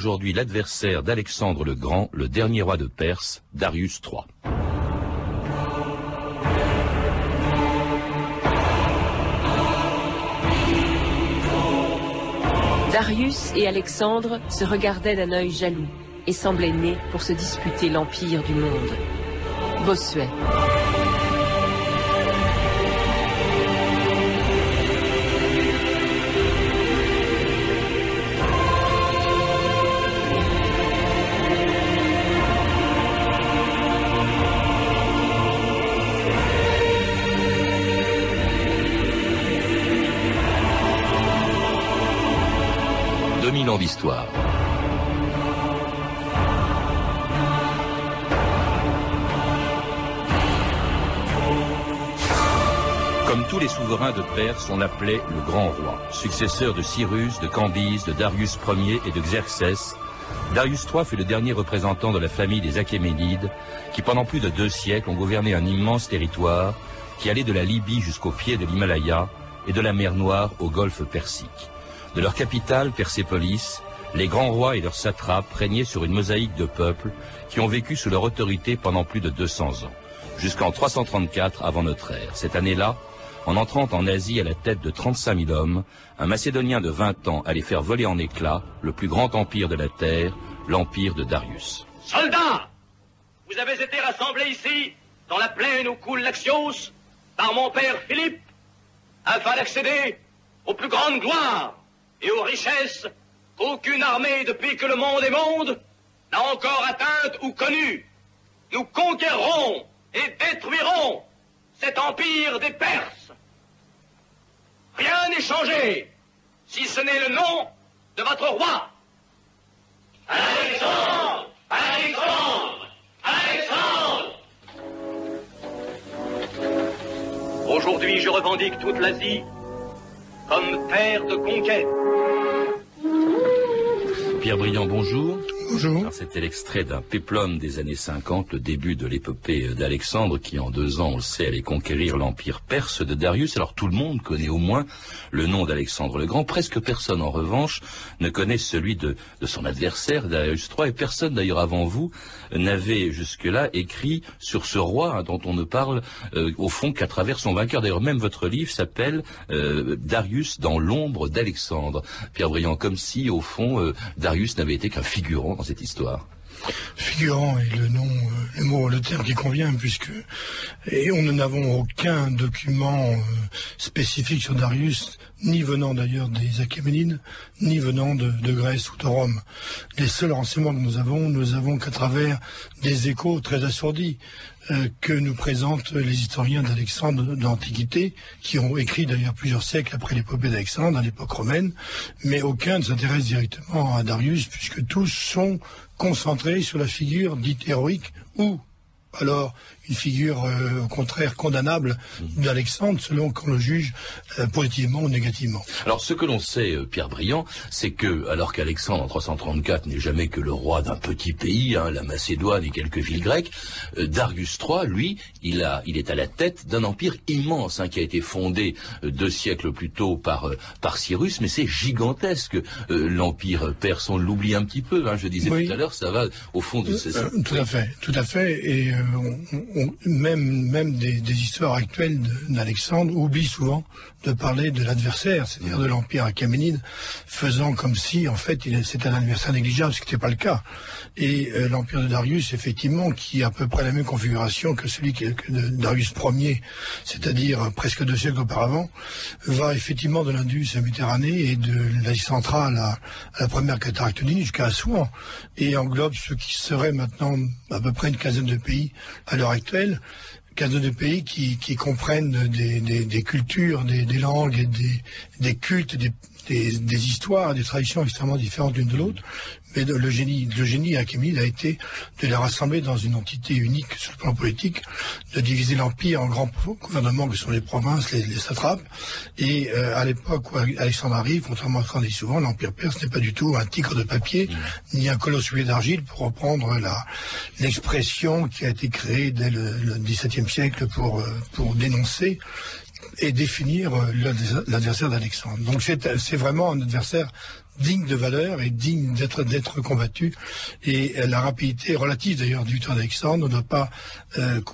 aujourd'hui l'adversaire d'Alexandre le Grand, le dernier roi de Perse, Darius III. Darius et Alexandre se regardaient d'un œil jaloux et semblaient nés pour se disputer l'empire du monde. Bossuet. D'histoire. Comme tous les souverains de Perse, on l'appelait le Grand Roi, successeur de Cyrus, de Cambyse, de Darius Ier et de Xerxès. Darius III fut le dernier représentant de la famille des Achéménides, qui pendant plus de 2 siècles ont gouverné un immense territoire qui allait de la Libye jusqu'au pied de l'Himalaya et de la mer Noire au golfe Persique. De leur capitale, Persépolis, les grands rois et leurs satrapes régnaient sur une mosaïque de peuples qui ont vécu sous leur autorité pendant plus de 200 ans, jusqu'en 334 avant notre ère. Cette année-là, en entrant en Asie à la tête de 35 000 hommes, un Macédonien de 20 ans allait faire voler en éclats le plus grand empire de la terre, l'empire de Darius. Soldats, vous avez été rassemblés ici, dans la plaine où coule l'Axios, par mon père Philippe, afin d'accéder aux plus grandes gloires et aux richesses qu'aucune armée depuis que le monde est monde n'a encore atteinte ou connue. Nous conquérerons et détruirons cet empire des Perses. Rien n'est changé, si ce n'est le nom de votre roi. Alexandre! Alexandre! Alexandre! Aujourd'hui, je revendique toute l'Asie comme terre de conquête. Pierre Briand, bonjour. Bonjour. C'était l'extrait d'un péplum des années 50, le début de l'épopée d'Alexandre, qui en 2 ans, on le sait, allait conquérir l'empire perse de Darius. Alors tout le monde connaît au moins le nom d'Alexandre le Grand. Presque personne, en revanche, ne connaît celui de son adversaire, Darius III. Et personne, d'ailleurs, avant vous, n'avait jusque-là écrit sur ce roi dont on ne parle, au fond, qu'à travers son vainqueur. D'ailleurs, même votre livre s'appelle Darius dans l'ombre d'Alexandre. Pierre Briand, comme si, au fond, Darius n'avait été qu'un figurant dans cette histoire. Figurant est le terme qui convient, et nous n'avons aucun document spécifique sur Darius, ni venant d'ailleurs des Achéménides, ni venant de Grèce ou de Rome. Les seuls renseignements que nous avons qu'à travers des échos très assourdis que nous présentent les historiens d'Alexandre de l'Antiquité, qui ont écrit d'ailleurs plusieurs siècles après l'épopée d'Alexandre, à l'époque romaine, mais aucun ne s'intéresse directement à Darius, puisque tous sont concentrés sur la figure dite héroïque, ou alors une figure au contraire condamnable d'Alexandre, selon qu'on le juge positivement ou négativement. Alors ce que l'on sait, Pierre Briand, c'est que, alors qu'Alexandre en 334 n'est jamais que le roi d'un petit pays, la Macédoine et quelques villes grecques, Darius III, lui, il est à la tête d'un empire immense, qui a été fondé 2 siècles plus tôt par Cyrus, mais c'est gigantesque, l'empire perse, on l'oublie un petit peu, je disais tout à l'heure, ça va au fond de ces... Tout à fait, et même des histoires actuelles d'Alexandre oublient souvent de parler de l'adversaire, c'est-à-dire de l'empire achéménide, faisant comme si, en fait, c'était un adversaire négligeable, ce qui n'était pas le cas. Et l'empire de Darius, effectivement, qui a à peu près la même configuration que celui de Darius Ier, c'est-à-dire presque 2 siècles auparavant, va effectivement de l'Indus à la Méditerranée et de l'Asie centrale à la première cataracte jusqu'à Assouan, et englobe ce qui serait maintenant à peu près une quinzaine de pays à l'heure actuelle, 15 de pays qui comprennent des cultures, des langues, et des cultes, des histoires, des traditions extrêmement différentes l'une de l'autre. Mais le génie achéménide a été de les rassembler dans une entité unique sur le plan politique, de diviser l'empire en grands gouvernements que sont les provinces, les satrapes. Et à l'époque où Alexandre arrive, contrairement à ce qu'on dit souvent, l'empire perse n'est pas du tout un tigre de papier, ni un colosse d'argile, pour reprendre l'expression qui a été créée dès le XVIIe siècle pour dénoncer et définir l'adversaire d'Alexandre. Donc c'est vraiment un adversaire digne de valeur et digne d'être combattu. Et la rapidité relative d'ailleurs du victoire d'Alexandre ne doit pas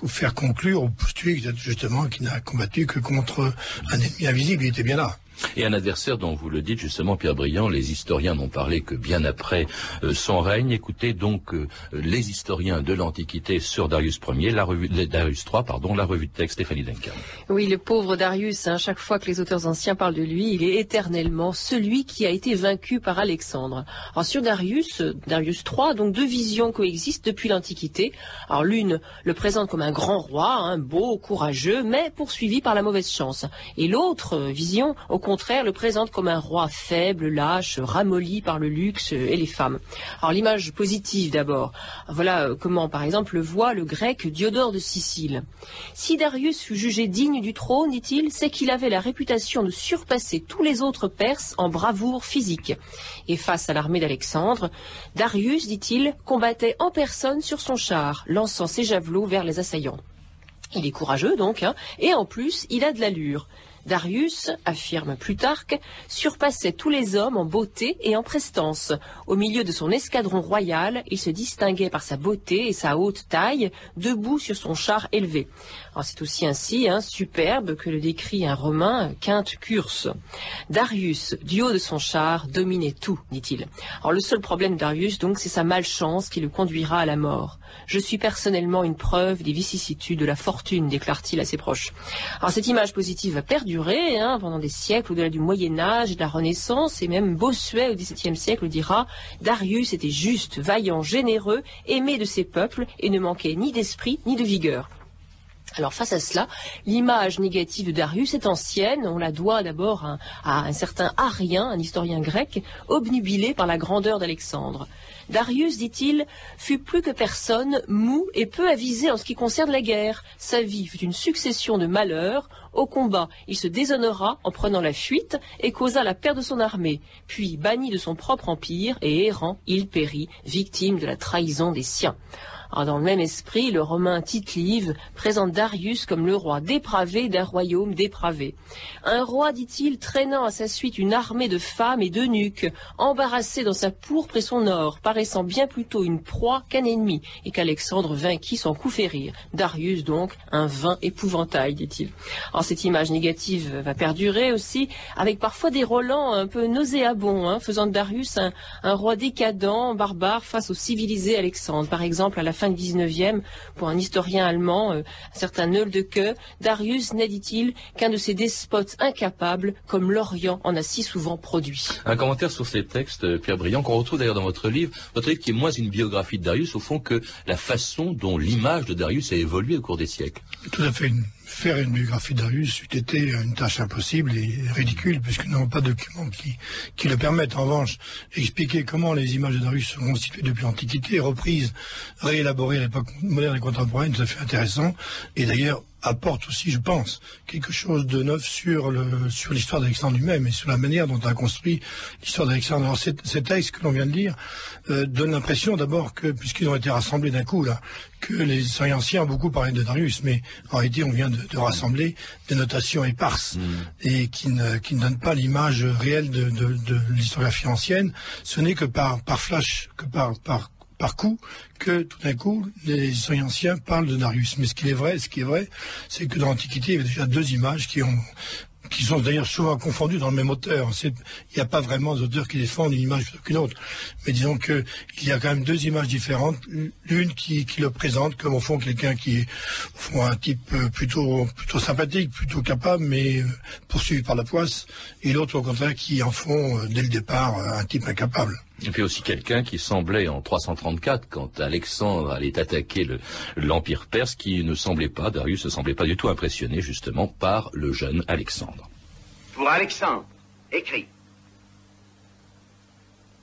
faire conclure ou postuler justement qu'il n'a combattu que contre un ennemi invisible. Il était bien là. Et un adversaire dont vous le dites justement, Pierre Briand, les historiens n'ont parlé que bien après son règne. Écoutez donc les historiens de l'Antiquité sur Darius III, la revue de texte Stéphanie Duncan. Oui, le pauvre Darius, chaque fois que les auteurs anciens parlent de lui, il est éternellement celui qui a été vaincu par Alexandre. Alors sur Darius III, donc deux visions coexistent depuis l'Antiquité. Alors l'une le présente comme un grand roi, beau, courageux, mais poursuivi par la mauvaise chance. Et l'autre vision, au contraire, le présente comme un roi faible, lâche, ramolli par le luxe et les femmes. Alors l'image positive d'abord. Voilà comment, par exemple, le voit le grec Diodore de Sicile. Si Darius fut jugé digne du trône, dit-il, c'est qu'il avait la réputation de surpasser tous les autres Perses en bravoure physique. Et face à l'armée d'Alexandre, Darius, dit-il, combattait en personne sur son char, lançant ses javelots vers les assaillants. Il est courageux donc, et en plus, il a de l'allure. Darius, affirme Plutarque, surpassait tous les hommes en beauté et en prestance. Au milieu de son escadron royal, il se distinguait par sa beauté et sa haute taille, debout sur son char élevé. Alors c'est aussi ainsi superbe que le décrit un Romain, Quinte Curse. Darius, du haut de son char, dominait tout, dit-il. Alors le seul problème de Darius, donc, c'est sa malchance qui le conduira à la mort. Je suis personnellement une preuve des vicissitudes de la fortune, déclare-t-il à ses proches. Alors cette image positive va perdurer pendant des siècles, au-delà du Moyen-Âge et de la Renaissance, et même Bossuet au XVIIe siècle dira « Darius était juste, vaillant, généreux, aimé de ses peuples et ne manquait ni d'esprit ni de vigueur ». Alors face à cela, l'image négative de Darius est ancienne. On la doit d'abord à un certain Arien, un historien grec, obnubilé par la grandeur d'Alexandre. Darius, dit-il, fut plus que personne mou et peu avisé en ce qui concerne la guerre. Sa vie fut une succession de malheurs. Au combat, il se déshonora en prenant la fuite et causa la perte de son armée. Puis, banni de son propre empire et errant, il périt, victime de la trahison des siens. Alors, dans le même esprit, le Romain Tite-Live présente Darius comme le roi dépravé d'un royaume dépravé. Un roi, dit-il, traînant à sa suite une armée de femmes et d'eunuques, embarrassé dans sa pourpre et son or, paraissant bien plutôt une proie qu'un ennemi, et qu'Alexandre vainquit sans coup férir. Darius, donc, un vain épouvantail, dit-il. Alors, cette image négative va perdurer aussi, avec parfois des relents un peu nauséabonds, faisant de Darius un roi décadent, barbare, face au civilisé Alexandre. Par exemple, à la fin du XIXe, pour un historien allemand, un certain Nöldeke, Darius n'est, dit-il, qu'un de ces despotes incapables, comme l'Orient en a si souvent produit. Un commentaire sur ces textes, Pierre Briand, qu'on retrouve d'ailleurs dans votre livre qui est moins une biographie de Darius, au fond, que la façon dont l'image de Darius a évolué au cours des siècles. Tout à fait. Faire une biographie de Darius eût été une tâche impossible et ridicule, puisque nous n'avons pas de documents qui le permettent. En revanche, expliquer comment les images de Darius sont constituées depuis l'Antiquité, reprises, réélaborées à l'époque moderne et contemporaine, tout à fait intéressant. Et d'ailleurs, apporte aussi, je pense, quelque chose de neuf sur l'histoire d'Alexandre lui-même et sur la manière dont on a construit l'histoire d'Alexandre. Alors, ces textes que l'on vient de lire donnent l'impression d'abord que, puisqu'ils ont été rassemblés d'un coup, là, que les historiens anciens ont beaucoup parlé de Darius, mais en réalité, on vient de rassembler des notations éparses et qui ne donnent pas l'image réelle de l'historiographie ancienne. Ce n'est que par flash, que par coup, que tout d'un coup, les historiens anciens parlent de Darius. Mais ce qui est vrai, c'est que dans l'Antiquité, il y avait déjà deux images qui sont d'ailleurs souvent confondues dans le même auteur. Il n'y a pas vraiment d'auteurs qui défendent une image plutôt qu'une autre. Mais disons qu'il y a quand même deux images différentes. L'une qui le présente comme au fond quelqu'un qui est au fond un type plutôt sympathique, plutôt capable, mais poursuivi par la poisse. Et l'autre au contraire qui en font dès le départ un type incapable. Et puis aussi quelqu'un qui semblait en 334, quand Alexandre allait attaquer l'Empire perse, Darius ne semblait pas du tout impressionné justement par le jeune Alexandre. Pour Alexandre, écrit.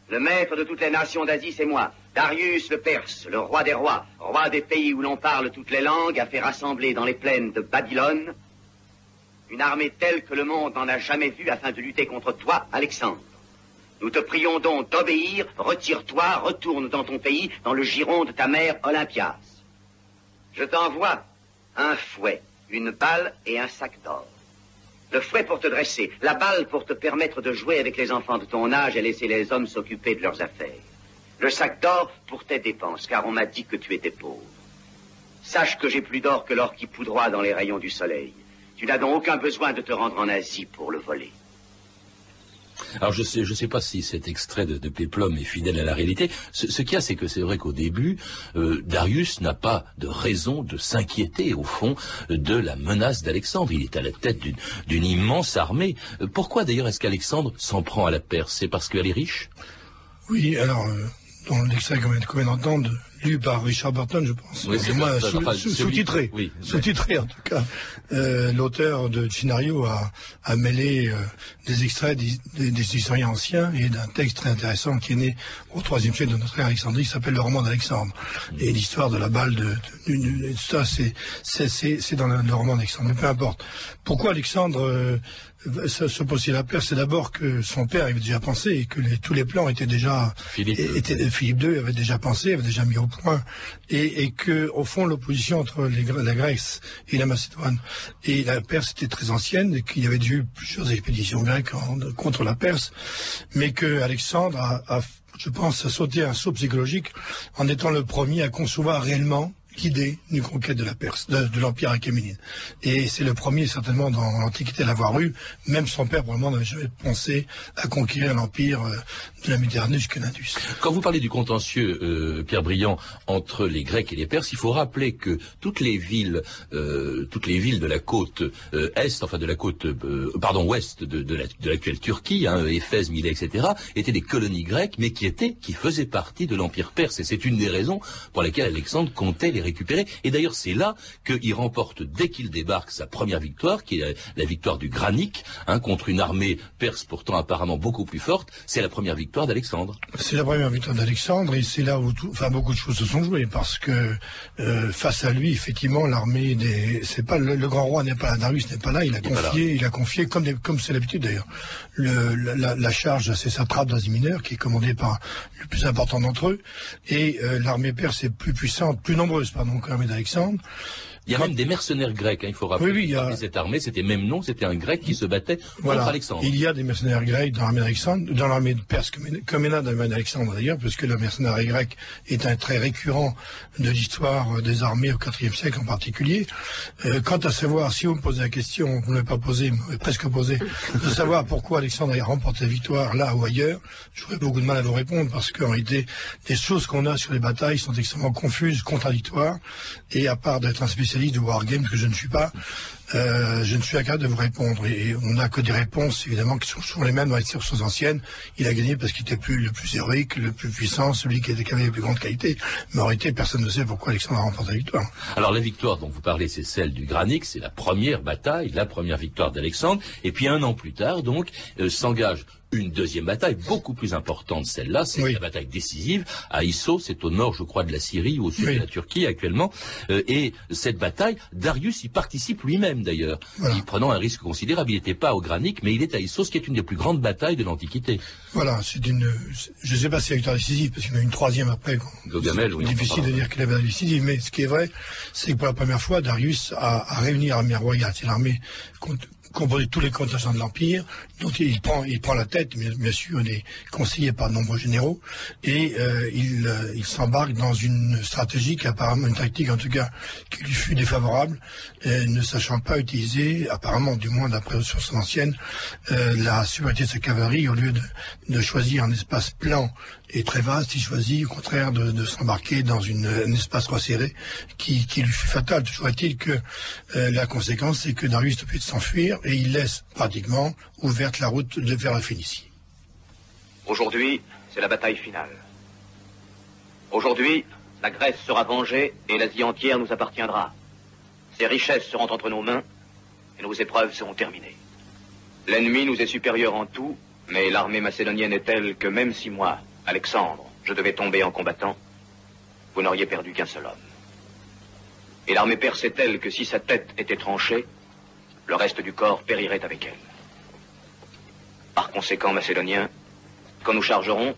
Le maître de toutes les nations d'Asie, c'est moi, Darius le Perse, le roi des rois, roi des pays où l'on parle toutes les langues, a fait rassembler dans les plaines de Babylone une armée telle que le monde n'en a jamais vue afin de lutter contre toi, Alexandre. Nous te prions donc d'obéir, retire-toi, retourne dans ton pays, dans le giron de ta mère Olympias. Je t'envoie un fouet, une balle et un sac d'or. Le fouet pour te dresser, la balle pour te permettre de jouer avec les enfants de ton âge et laisser les hommes s'occuper de leurs affaires. Le sac d'or pour tes dépenses, car on m'a dit que tu étais pauvre. Sache que j'ai plus d'or que l'or qui poudroie dans les rayons du soleil. Tu n'as donc aucun besoin de te rendre en Asie pour le voler. Alors je sais pas si cet extrait de Péplum est fidèle à la réalité. Ce qu'il y a, c'est que c'est vrai qu'au début, Darius n'a pas de raison de s'inquiéter, au fond, de la menace d'Alexandre. Il est à la tête d'une immense armée. Pourquoi d'ailleurs est-ce qu'Alexandre s'en prend à la Perse? C'est parce qu'elle est riche? Oui, alors, dans l'extrait qu'on vient d'entendre, lu par Richard Burton, je pense. Oui, c'est moi, enfin, sous-titré. Oui, sous-titré, en tout cas. L'auteur de scénario a mêlé des extraits des historiens anciens et d'un texte très intéressant qui est né au IIIe siècle de notre ère Alexandrie, qui s'appelle le roman d'Alexandre. Et l'histoire de la balle ça, c'est dans le roman d'Alexandre. Mais peu importe. Pourquoi Alexandre se posait la Perse? C'est d'abord que son père avait déjà pensé et que tous les plans étaient déjà... Philippe II avait déjà pensé, avait déjà mis au point. Et que, au fond, l'opposition entre la Grèce et la Macédoine et la Perse était très ancienne et qu'il y avait eu plusieurs expéditions grecques contre la Perse, mais que Alexandre je pense, a sauté un saut psychologique en étant le premier à concevoir réellement l'idée d'une conquête de la Perse, de l'Empire achéménide. Et c'est le premier, certainement, dans l'Antiquité à l'avoir eu. Même son père, probablement, n'avait jamais pensé à conquérir l'Empire de la Méditerranée jusqu'à l'Indus. Quand vous parlez du contentieux, Pierre Briand, entre les Grecs et les Perses, il faut rappeler que toutes les villes de la côte est, enfin de la côte, ouest de l'actuelle Turquie, Éphèse, Milet, etc., étaient des colonies grecques, mais qui faisaient partie de l'Empire perse. Et c'est une des raisons pour lesquelles Alexandre comptait les récupérer. Et d'ailleurs, c'est là qu'il remporte, dès qu'il débarque, sa première victoire, qui est la victoire du Granique, contre une armée perse pourtant apparemment beaucoup plus forte. C'est la première victoire d'Alexandre. C'est la première victoire d'Alexandre, et c'est là où beaucoup de choses se sont jouées, parce que face à lui, effectivement, l'armée c'est pas le grand roi n'est pas là, Darius n'est pas là. Il a confié comme c'est l'habitude d'ailleurs, la charge à ses satrapes d'Asie mineure, qui est commandée par le plus important d'entre eux, et l'armée perse est plus puissante, plus nombreuse, que l'armée d'Alexandre. Il y a même des mercenaires grecs, il faut rappeler. Oui, cette armée, c'était même nom, c'était un grec qui se battait contre Alexandre. Il y a des mercenaires grecs dans l'armée d'Alexandre, dans l'armée perse, comme il y en a dans l'armée d'Alexandre d'ailleurs, puisque le mercenaire grec est un trait récurrent de l'histoire des armées au IVe siècle en particulier. Quant à savoir, si vous me posez la question, vous ne m'avez pas posé, mais presque posé, de savoir pourquoi Alexandre a remporté la victoire là ou ailleurs, j'aurais beaucoup de mal à vous répondre, parce qu'en réalité, les choses qu'on a sur les batailles sont extrêmement confuses, contradictoires, et à part d'être un spécialiste de wargame, que je ne suis pas, je ne suis incapable de vous répondre. Et on n'a que des réponses, évidemment, qui sont souvent les mêmes dans les sources anciennes. Il a gagné parce qu'il était le plus héroïque, le plus puissant, celui qui avait les plus grandes qualités. Mais en réalité, personne ne sait pourquoi Alexandre a remporté la victoire. Alors la victoire dont vous parlez, c'est celle du Granique, c'est la première bataille, la première victoire d'Alexandre. Et puis un an plus tard, donc, s'engage une deuxième bataille, beaucoup plus importante, celle-là, c'est la bataille décisive, à Issos, c'est au nord, je crois, de la Syrie, ou au sud de la Turquie actuellement, et cette bataille, Darius y participe lui-même d'ailleurs, prenant un risque considérable. Il n'était pas au Granique, mais il est à Issos, qui est une des plus grandes batailles de l'Antiquité. Voilà, je ne sais pas si c'est la victoire décisive, parce qu'il y en a une troisième après, c'est difficile de dire que la bataille décisive, mais ce qui est vrai, c'est que pour la première fois, Darius a réuni l'armée royale, c'est l'armée composé de tous les contingents de l'Empire, dont il prend la tête, bien sûr, il est conseillé par de nombreux généraux, et il s'embarque dans une stratégie qui apparemment, une tactique en tout cas, qui lui fut défavorable, ne sachant pas utiliser, apparemment, du moins d'après les sources anciennes, la supériorité de sa cavalerie. Au lieu de choisir un espace plan et très vaste, il choisit au contraire de s'embarquer dans un espace resserré qui lui fut fatal. Toujours est-il que la conséquence, c'est que Darius ne peut s'enfuir, et il laisse pratiquement ouverte la route vers la Phénicie. Aujourd'hui, c'est la bataille finale. Aujourd'hui, la Grèce sera vengée et l'Asie entière nous appartiendra. Ses richesses seront entre nos mains et nos épreuves seront terminées. L'ennemi nous est supérieur en tout, mais l'armée macédonienne est telle que même si moi, Alexandre, je devais tomber en combattant, vous n'auriez perdu qu'un seul homme. Et l'armée perse est telle que si sa tête était tranchée, le reste du corps périrait avec elle. Par conséquent, Macédoniens, quand nous chargerons,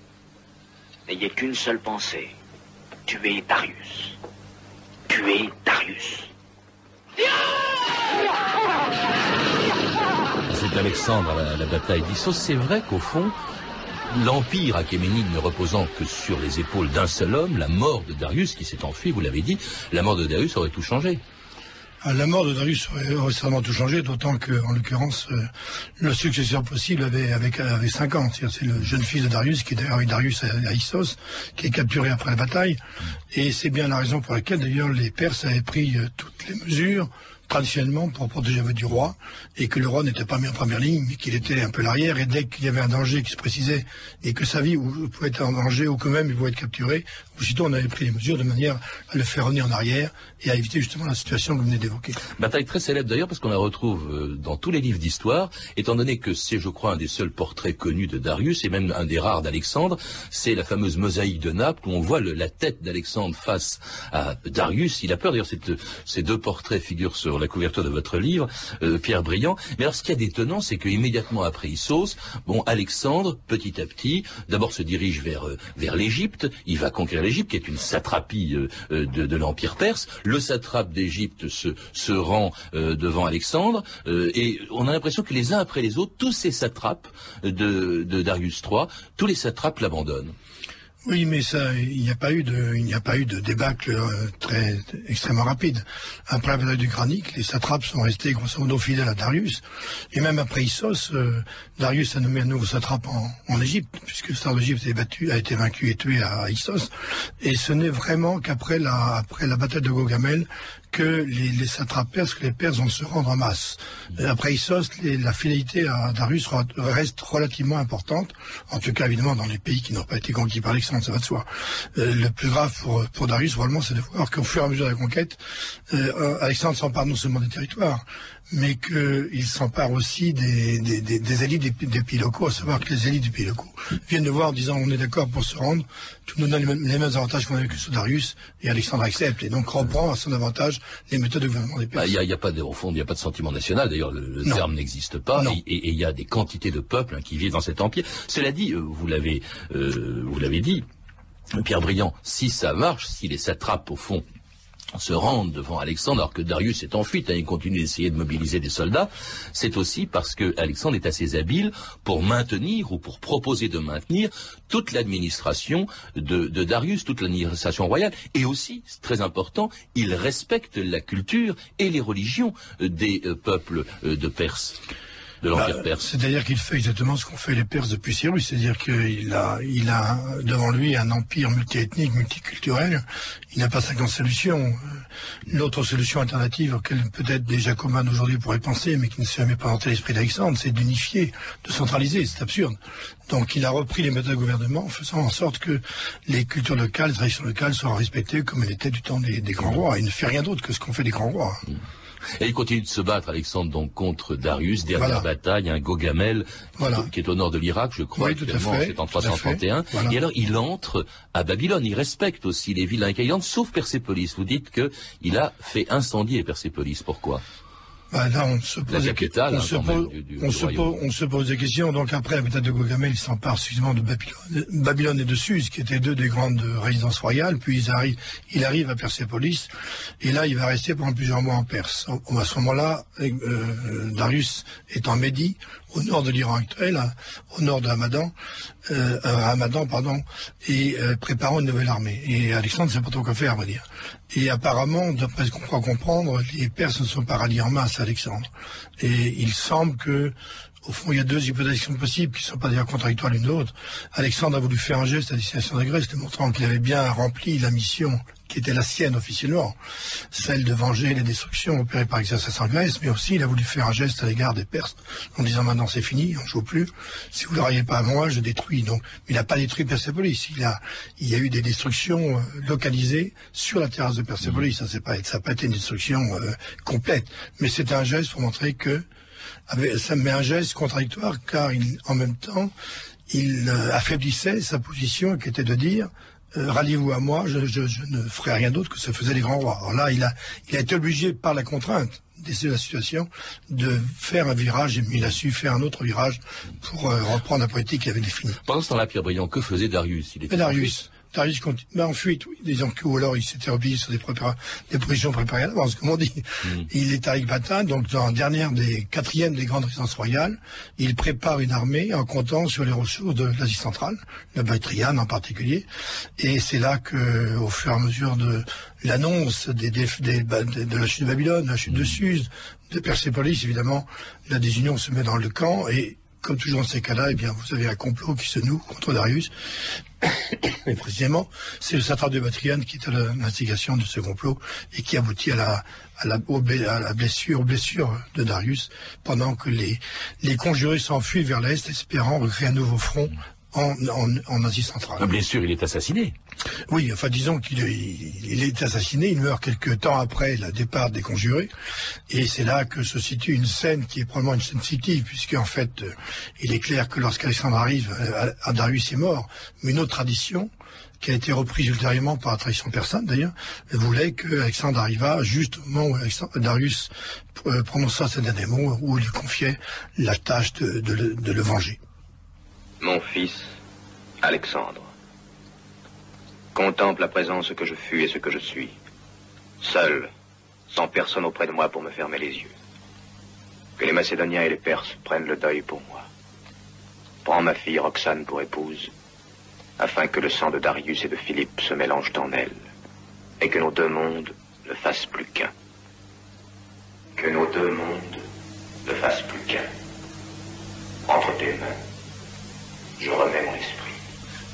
n'ayez qu'une seule pensée. Tuer Darius. Tuer Darius. d'Alexandre à la bataille d'Issos, c'est vrai qu'au fond, l'empire achéménide ne reposant que sur les épaules d'un seul homme, la mort de Darius qui s'est enfui, vous l'avez dit, la mort de Darius aurait tout changé. La mort de Darius aurait certainement tout changé, d'autant que, en l'occurrence, le successeur possible avait 5 ans. C'est le jeune fils de Darius, qui est d'ailleurs Darius à Issos, qui est capturé après la bataille. Et c'est bien la raison pour laquelle, d'ailleurs, les Perses avaient pris toutes les mesures traditionnellement pour protéger du roi, et que le roi n'était pas mis en première ligne, mais qu'il était un peu l'arrière, et dès qu'il y avait un danger qui se précisait, et que sa vie pouvait être en danger, ou que même il pouvait être capturé, aussitôt on avait pris les mesures de manière à le faire revenir en arrière, et à éviter justement la situation que vous venez d'évoquer. Bataille très célèbre d'ailleurs, parce qu'on la retrouve dans tous les livres d'histoire, étant donné que c'est, je crois, un des seuls portraits connus de Darius, et même un des rares d'Alexandre, c'est la fameuse mosaïque de Naples, où on voit la tête d'Alexandre face à Darius. Il a peur, d'ailleurs, ces 2 portraits figurent sur la couverture de votre livre, Pierre Briand. Mais alors, ce qui est étonnant, c'est qu'immédiatement après Issos, Alexandre, petit à petit, d'abord se dirige vers l'Égypte. Il va conquérir l'Égypte, qui est une satrapie de l'Empire perse. Le satrape d'Égypte se rend devant Alexandre, et on a l'impression que les uns après les autres, tous ces satrapes de Darius III, tous les satrapes l'abandonnent. Oui, mais ça, il n'y a pas eu de débâcle extrêmement rapide. Après la bataille du Granique, les satrapes sont restés grosso modo fidèles à Darius. Et même après Issos, Darius a nommé un nouveau satrape en Égypte, puisque le tsar d'Égypte a été vaincu et tué à Issos. Et ce n'est vraiment qu'après la bataille de Gaugamel que les satrapes perses, que les Perses vont se rendre en masse. Après Issos, la fidélité à Darius reste relativement importante, en tout cas évidemment dans les pays qui n'ont pas été conquis par Alexandre, ça va de soi. Le plus grave pour Darius, probablement, c'est de voir qu'au fur et à mesure de la conquête, Alexandre s'empare non seulement des territoires, mais qu'il s'empare aussi des élites des pays locaux, à savoir que les élites des pays locaux viennent de voir en disant on est d'accord pour se rendre, tout nous donne les mêmes avantages qu'on avait que sous Darius, et Alexandre accepte, et donc reprend à son avantage les méthodes de gouvernement des Perses. Au fond, il n'y a pas de sentiment national, d'ailleurs le terme n'existe pas, et il y a des quantités de peuples qui vivent dans cet empire. Cela dit, vous l'avez dit, Pierre Briand, si ça marche, si les satrapes, au fond, se rendent devant Alexandre, alors que Darius est en fuite, il continue d'essayer de mobiliser des soldats, c'est aussi parce que Alexandre est assez habile pour maintenir ou pour proposer de maintenir toute l'administration de Darius, toute l'administration royale, et aussi, c'est très important, il respecte la culture et les religions des peuples de Perse. De l'Empire perse. C'est-à-dire qu'il fait exactement ce qu'ont fait les Perses depuis Cyrus, c'est-à-dire qu'il a devant lui un empire multiethnique, multiculturel. Il n'a pas 50 solutions. L'autre solution alternative auquel peut-être des Jacobains aujourd'hui pourraient penser, mais qui ne s'est jamais présenté à l'esprit d'Alexandre, c'est d'unifier, de centraliser. C'est absurde. Donc il a repris les méthodes de gouvernement, faisant en sorte que les cultures locales, les traditions locales soient respectées comme elles étaient du temps des grands rois. Il ne fait rien d'autre que ce qu'ont fait les grands rois. Et il continue de se battre, Alexandre, donc contre Darius, dernière bataille, Gaugamel, qui est au nord de l'Irak, je crois, actuellement, c'est en 331. Et alors, il entre à Babylone, il respecte aussi les villes accueillantes, sauf Persépolis. Vous dites qu'il a fait incendier Persépolis. Pourquoi ? Là, on se pose des questions. Donc après la bataille de Gaugamel, il s'empare suffisamment de Babylone et de Suse, qui étaient 2 des grandes résidences royales. Puis il arrive à Persépolis, et là, il va rester pendant plusieurs mois en Perse. À ce moment-là, Darius est en Médie, au nord de l'Iran actuel, au nord de Hamadan, et préparant une nouvelle armée. Et Alexandre ne sait pas trop quoi faire, on va dire. Et apparemment, d'après ce qu'on croit comprendre, les Perses ne sont pas ralliés en masse à Alexandre. Et il semble que, au fond, il y a 2 hypothèses qui sont possibles, qui ne sont pas d'ailleurs contradictoires l'une de l'autre. Alexandre a voulu faire un geste à destination de la Grèce, démontrant qu'il avait bien rempli la mission qui était la sienne officiellement, celle de venger les destructions opérées par Xerxès en Grèce, mais aussi il a voulu faire un geste à l'égard des Perses, en disant maintenant c'est fini, on ne joue plus, si vous ne l'arrivez pas à moi, je détruis. Donc, il n'a pas détruit Persépolis, il y a eu des destructions localisées sur la terrasse de Persépolis, ça n'a pas été une destruction complète, mais c'était un geste pour montrer que, ça met un geste contradictoire, car en même temps, il affaiblissait sa position qui était de dire ralliez-vous à moi, je ne ferai rien d'autre que ce faisaient les grands rois. Alors là, il a été obligé par la contrainte d'essayer la situation de faire un virage, et il a su faire un autre virage pour reprendre la politique qu'il avait définie. Pendant ce temps-là, Pierre Briand, que faisait Darius? Darius continue en fuite, oui. Disons que, ou alors il s'était replié sur des positions préparées à l'avance, comme on dit. Il est à Ecbatane, donc dans la dernière quatrième des grandes résidences royales. Il prépare une armée en comptant sur les ressources de l'Asie centrale, le Bactriane en particulier. Et c'est là que, au fur et à mesure de l'annonce de la chute de Babylone, de la chute de Suse, de Persépolis, évidemment, la désunion se met dans le camp et comme toujours dans ces cas-là, eh bien, vous avez un complot qui se noue contre Darius. Et précisément, c'est le satrape de Bactriane qui est à l'instigation de ce complot et qui aboutit à la blessure de Darius pendant que les conjurés s'enfuient vers l'Est espérant recréer un nouveau front en Asie centrale. Bien sûr, il est assassiné. Oui, enfin disons qu'il est assassiné, il meurt quelque temps après le départ des conjurés, et c'est là que se situe une scène qui est probablement une scène fictive, puisque en fait, il est clair que lorsqu'Alexandre arrive, Darius est mort, mais une autre tradition, qui a été reprise ultérieurement par la tradition persane d'ailleurs, voulait qu'Alexandre arrivât juste au moment où Darius prononça ses derniers mots, où il lui confiait la tâche de le venger. Mon fils, Alexandre, contemple à présent ce que je fus et ce que je suis. Seul, sans personne auprès de moi pour me fermer les yeux. Que les Macédoniens et les Perses prennent le deuil pour moi. Prends ma fille Roxane pour épouse, afin que le sang de Darius et de Philippe se mélange en elle, et que nos deux mondes ne fassent plus qu'un. Que nos deux mondes ne fassent plus qu'un. Entre tes mains, je remets mon esprit.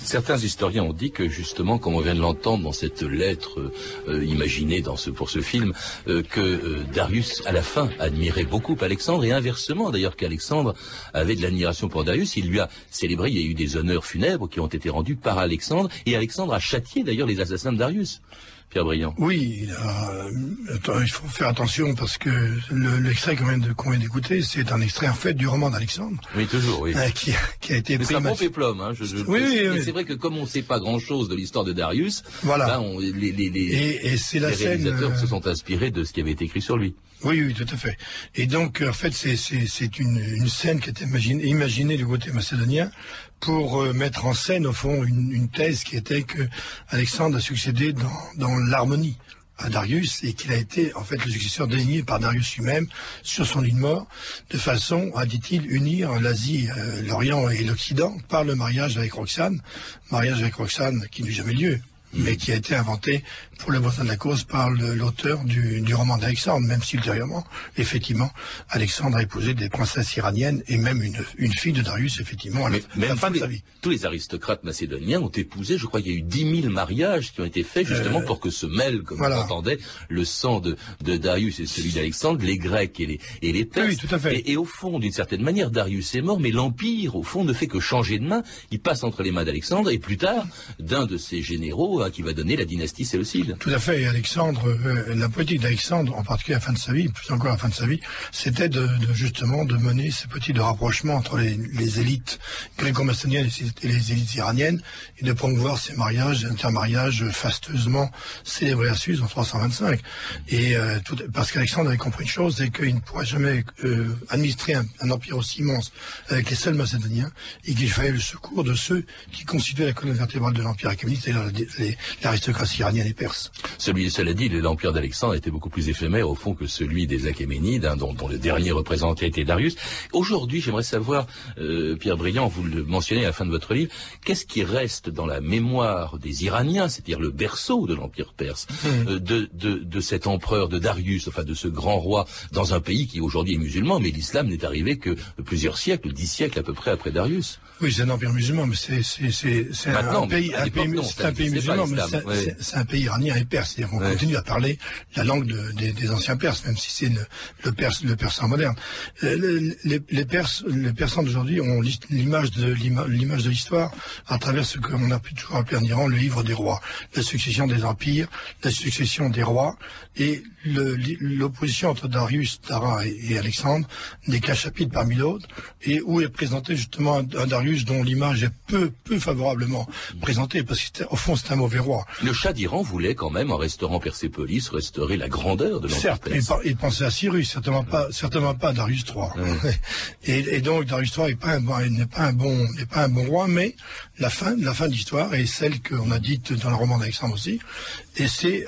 Certains historiens ont dit que justement, comme on vient de l'entendre dans cette lettre imaginée pour ce film, que Darius, à la fin, admirait beaucoup Alexandre, et inversement d'ailleurs qu'Alexandre avait de l'admiration pour Darius. Il lui a célébré, il y a eu des honneurs funèbres qui ont été rendus par Alexandre, et Alexandre a châtié d'ailleurs les assassins de Darius. Pierre Briand. Oui, il faut faire attention parce que l'extrait qu'on vient d'écouter, c'est un extrait en fait du roman d'Alexandre. Oui, toujours, oui. Qui a été pris. C'est un bon péplum, hein. Oui. C'est vrai que comme on ne sait pas grand-chose de l'histoire de Darius, voilà. Là, c'est la les réalisateurs scène, se sont inspirés de ce qui avait été écrit sur lui. Oui, tout à fait. Et donc, en fait, c'est une scène qui a été imaginée du côté macédonien pour mettre en scène, au fond, une thèse qui était que Alexandre a succédé dans l'harmonie à Darius et qu'il a été, en fait, le successeur désigné par Darius lui-même sur son lit de mort, de façon à, dit-il, unir l'Asie, l'Orient et l'Occident par le mariage avec Roxane qui n'eut jamais lieu, mais qui a été inventé pour le besoin de la cause par l'auteur du roman d'Alexandre, même si ultérieurement, effectivement, Alexandre a épousé des princesses iraniennes et même une fille de Darius, effectivement, à la fin de sa vie. Tous les aristocrates macédoniens ont épousé, je crois qu'il y a eu 10 000 mariages qui ont été faits justement pour que se mêlent, comme on entendait, le sang de Darius et celui d'Alexandre, les Grecs et les Perses. Oui, tout à fait. Et au fond, d'une certaine manière, Darius est mort, mais l'Empire, au fond, ne fait que changer de main. Il passe entre les mains d'Alexandre et plus tard, d'un de ses généraux qui va donner la dynastie séleucide. Tout à fait. Et Alexandre, la politique d'Alexandre, en particulier à la fin de sa vie, plus encore à la fin de sa vie, c'était justement de mener ce petit rapprochement entre les élites gréco-macédoniennes et les élites iraniennes et de promouvoir ces mariages, intermariages fastueusement célébrés à Suse en 325. Et parce qu'Alexandre avait compris une chose, c'est qu'il ne pourrait jamais administrer un empire aussi immense avec les seuls Macédoniens et qu'il fallait le secours de ceux qui constituaient la colonne vertébrale de l'empire achéménide, c'est-à-dire l'aristocratie iranienne et perse. Cela dit, l'empire d'Alexandre était beaucoup plus éphémère au fond que celui des Achéménides, dont le dernier représentant était Darius. Aujourd'hui, j'aimerais savoir, Pierre Briand, vous le mentionnez à la fin de votre livre, qu'est-ce qui reste dans la mémoire des Iraniens, c'est-à-dire le berceau de l'empire perse, de cet empereur, de Darius, enfin de ce grand roi, dans un pays qui aujourd'hui est musulman, mais l'islam n'est arrivé que plusieurs siècles, 10 siècles à peu près après Darius. Oui, c'est un empire musulman, mais c'est un pays musulman, mais c'est un pays iranien et perse. C'est-à-dire qu'on continue à parler la langue des anciens Perses, même si c'est le persan moderne. Les Persans d'aujourd'hui ont l'image de l'histoire à travers ce qu'on a pu toujours appeler en Iran le livre des rois, la succession des empires, la succession des rois, et l'opposition entre Darius, Dara et Alexandre n'est qu'un chapitre parmi d'autres, et où est présenté justement un Darius dont l'image est peu favorablement présentée, parce qu'au fond c'est un mauvais roi. Le Shah d'Iran voulait quand même, en restaurant Persépolis, restaurer la grandeur de l'Empire Certes, perse. il pensait à Cyrus, certainement pas à Darius III. Et donc Darius III n'est pas un bon roi, mais la fin de l'histoire est celle qu'on a dite dans le roman d'Alexandre aussi. Et c'est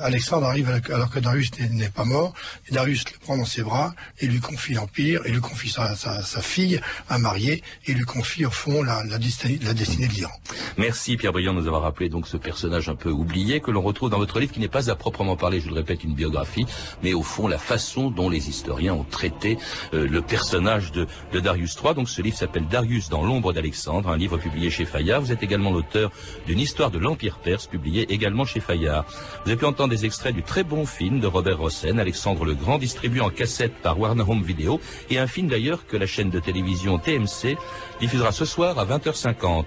Alexandre arrive alors que Darius n'est pas mort, et Darius le prend dans ses bras et lui confie l'empire, et lui confie sa fille à marier, et lui confie au fond la destinée de l'Iran. Merci Pierre Briand de nous avoir rappelé donc ce personnage un peu oublié que l'on retrouve dans votre livre, qui n'est pas à proprement parler, je le répète, une biographie, mais au fond la façon dont les historiens ont traité le personnage de Darius III. Donc ce livre s'appelle Darius dans l'ombre d'Alexandre, un livre publié chez Fayard. Vous êtes également l'auteur d'une histoire de l'Empire perse, publiée également chez Fayard. Vous avez pu entendre des extraits du très bon film de Robert Hossein, Alexandre le Grand, distribué en cassette par Warner Home Video, et un film d'ailleurs que la chaîne de télévision TMC diffusera ce soir à 20h50.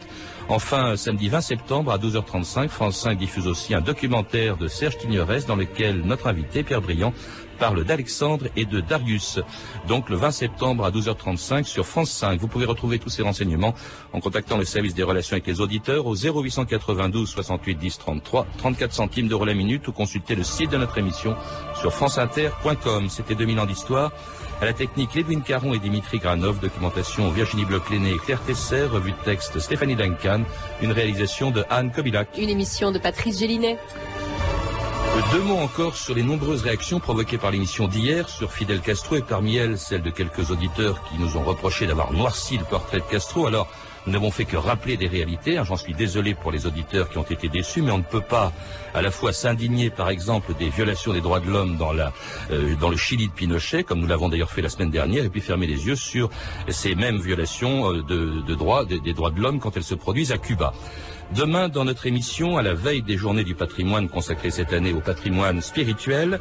Enfin, samedi 20 septembre à 12h35, France 5 diffuse aussi un documentaire de Serge Tignerès dans lequel notre invité, Pierre Briand, parle d'Alexandre et de Darius. Donc le 20 septembre à 12h35 sur France 5. Vous pouvez retrouver tous ces renseignements en contactant le service des relations avec les auditeurs au 0892 68 10 33, 34 centimes d'euros la minute, ou consulter le site de notre émission sur franceinter.com. C'était 2000 ans d'histoire. À la technique, Edwin Caron et Dimitri Granov, documentation Virginie Bloch-Léné et Claire Tesser, revue de texte Stéphanie Duncan, une réalisation de Anne Kobilac. Une émission de Patrice Gélinet. Deux mots encore sur les nombreuses réactions provoquées par l'émission d'hier sur Fidel Castro, et parmi elles celle de quelques auditeurs qui nous ont reproché d'avoir noirci le portrait de Castro. Alors, nous n'avons fait que rappeler des réalités. J'en suis désolé pour les auditeurs qui ont été déçus, mais on ne peut pas à la fois s'indigner, par exemple, des violations des droits de l'homme dans le Chili de Pinochet, comme nous l'avons d'ailleurs fait la semaine dernière, et puis fermer les yeux sur ces mêmes violations des droits de l'homme quand elles se produisent à Cuba. Demain, dans notre émission, à la veille des journées du patrimoine consacrées cette année au patrimoine spirituel,